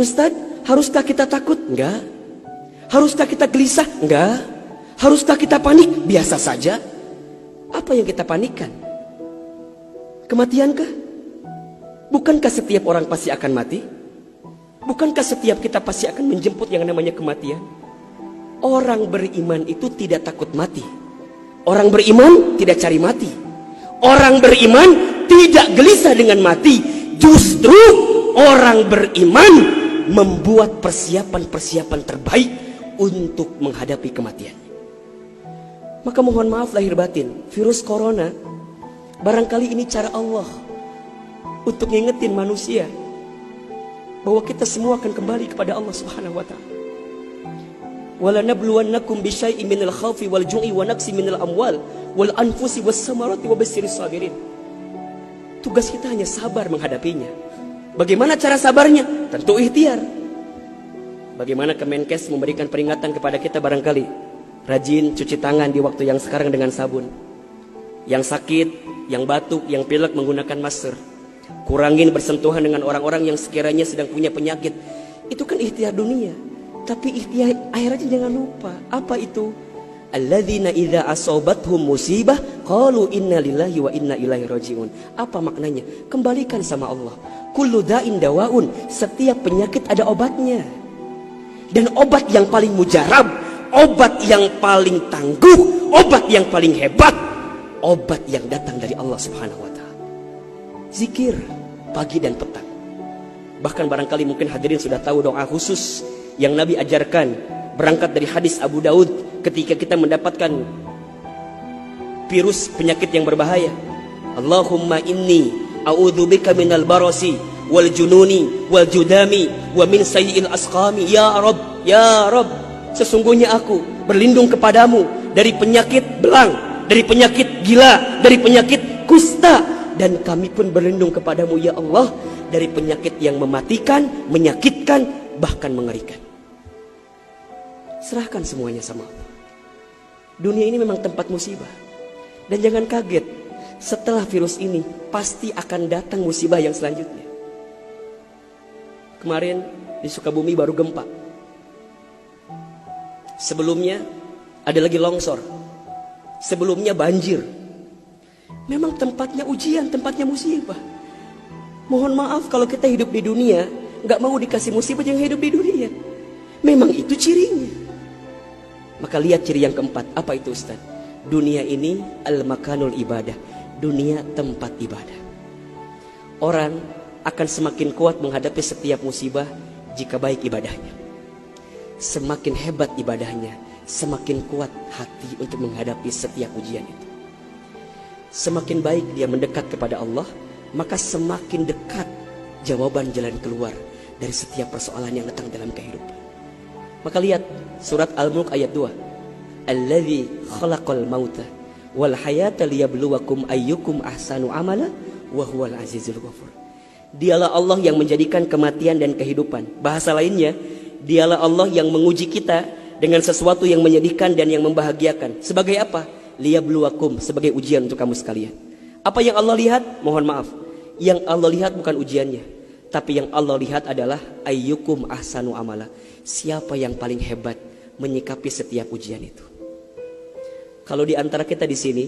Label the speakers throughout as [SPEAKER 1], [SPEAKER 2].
[SPEAKER 1] Ustadz, haruskah kita takut? Enggak. Haruskah kita gelisah? Enggak. Haruskah kita panik? Biasa saja. Apa yang kita panikkan? Kematiankah? Bukankah setiap orang pasti akan mati? Bukankah setiap kita pasti akan menjemput yang namanya kematian? Orang beriman itu tidak takut mati. Orang beriman tidak cari mati. Orang beriman tidak gelisah dengan mati. Justru orang beriman membuat persiapan-persiapan terbaik untuk menghadapi kematian. Maka mohon maaf lahir batin, virus corona, barangkali ini cara Allah untuk ngingetin manusia bahwa kita semua akan kembali kepada Allah Subhanahu wa taala. Wala nabluwannakum bisyai'in minal khaufi wal ju'i wa naqsi minal amwal wal anfusi was samarati wa basyyiris sabirin. Tugas kita hanya sabar menghadapinya. Bagaimana cara sabarnya? Tentu ikhtiar. Bagaimana Kemenkes memberikan peringatan kepada kita barangkali? Rajin cuci tangan di waktu yang sekarang dengan sabun. Yang sakit, yang batuk, yang pilek menggunakan masker. Kurangin bersentuhan dengan orang-orang yang sekiranya sedang punya penyakit. Itu kan ikhtiar dunia. Tapi ikhtiar akhiratnya jangan lupa. Apa itu? Alladzina idza asobathum musibah qalu inna lillahi wa inna ilaihi rajiun. Apa maknanya? Kembalikan sama Allah. Kullu da'in dawaun. Setiap penyakit ada obatnya. Dan obat yang paling mujarab, obat yang paling tangguh, obat yang paling hebat, obat yang datang dari Allah Subhanahu wa taala. Zikir pagi dan petang. Bahkan barangkali mungkin hadirin sudah tahu doa khusus yang Nabi ajarkan berangkat dari hadis Abu Daud ketika kita mendapatkan virus penyakit yang berbahaya. Allahumma inni a'udzubika minal barasi wal jununi wal judami wa min sayyi'il asqami ya Rabb ya Rabb. Sesungguhnya aku berlindung kepadamu dari penyakit belang, dari penyakit gila, dari penyakit kusta. Dan kami pun berlindung kepadamu ya Allah dari penyakit yang mematikan, menyakitkan, bahkan mengerikan. Serahkan semuanya sama Allah. Dunia ini memang tempat musibah. Dan jangan kaget, setelah virus ini pasti akan datang musibah yang selanjutnya. Kemarin di Sukabumi baru gempa. Sebelumnya ada lagi longsor. Sebelumnya banjir. Memang tempatnya ujian, tempatnya musibah. Mohon maaf kalau kita hidup di dunia gak mau dikasih musibah, jangan hidup di dunia. Memang itu cirinya. Maka lihat ciri yang keempat. Apa itu Ustaz? Dunia ini al-makanul ibadah. Dunia tempat ibadah. Orang akan semakin kuat menghadapi setiap musibah jika baik ibadahnya. Semakin hebat ibadahnya, semakin kuat hati untuk menghadapi setiap ujian itu. Semakin baik dia mendekat kepada Allah, maka semakin dekat jawaban jalan keluar dari setiap persoalan yang datang dalam kehidupan. Maka lihat surat Al-Mulk ayat 2. Allazi khalaqal mauta wal hayata liyabluwakum ayyukum ahsanu amala wa huwal azizul ghafur. Dialah Allah yang menjadikan kematian dan kehidupan. Bahasa lainnya, dialah Allah yang menguji kita dengan sesuatu yang menyedihkan dan yang membahagiakan. Sebagai apa? Liyabluwakum, sebagai ujian untuk kamu sekalian. Apa yang Allah lihat? Mohon maaf, yang Allah lihat bukan ujiannya, tapi yang Allah lihat adalah ayyukum ahsanu amala. Siapa yang paling hebat menyikapi setiap ujian itu. Kalau di antara kita di sini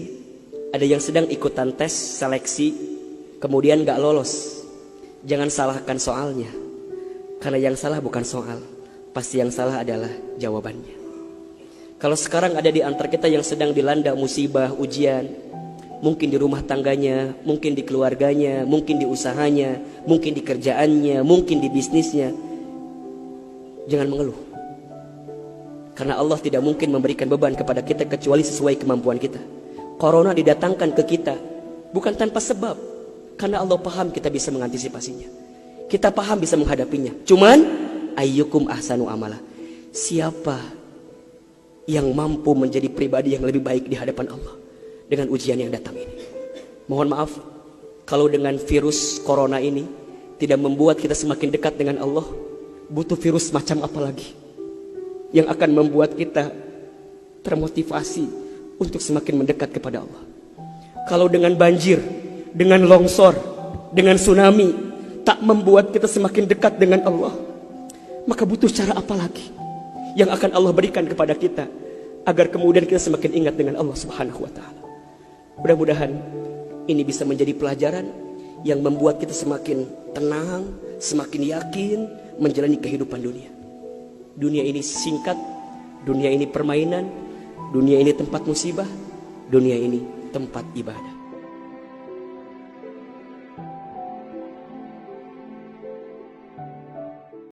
[SPEAKER 1] ada yang sedang ikutan tes seleksi kemudian gak lolos, jangan salahkan soalnya. Karena yang salah bukan soal, pasti yang salah adalah jawabannya. Kalau sekarang ada di antara kita yang sedang dilanda musibah, ujian, mungkin di rumah tangganya, mungkin di keluarganya, mungkin di usahanya, mungkin di kerjaannya, mungkin di bisnisnya, jangan mengeluh. Karena Allah tidak mungkin memberikan beban kepada kita kecuali sesuai kemampuan kita. Corona didatangkan ke kita bukan tanpa sebab, karena Allah paham kita bisa mengantisipasinya. Kita paham bisa menghadapinya. Cuman ayyukum ahsanu amala. Siapa yang mampu menjadi pribadi yang lebih baik di hadapan Allah dengan ujian yang datang ini? Mohon maaf kalau dengan virus corona ini tidak membuat kita semakin dekat dengan Allah. Butuh virus macam apa lagi yang akan membuat kita termotivasi untuk semakin mendekat kepada Allah? Kalau dengan banjir, dengan longsor, dengan tsunami tak membuat kita semakin dekat dengan Allah, maka butuh cara apa lagi yang akan Allah berikan kepada kita agar kemudian kita semakin ingat dengan Allah Subhanahu wa taala. Mudah-mudahan ini bisa menjadi pelajaran yang membuat kita semakin tenang, semakin yakin menjalani kehidupan dunia. Dunia ini singkat, dunia ini permainan, dunia ini tempat musibah, dunia ini tempat ibadah.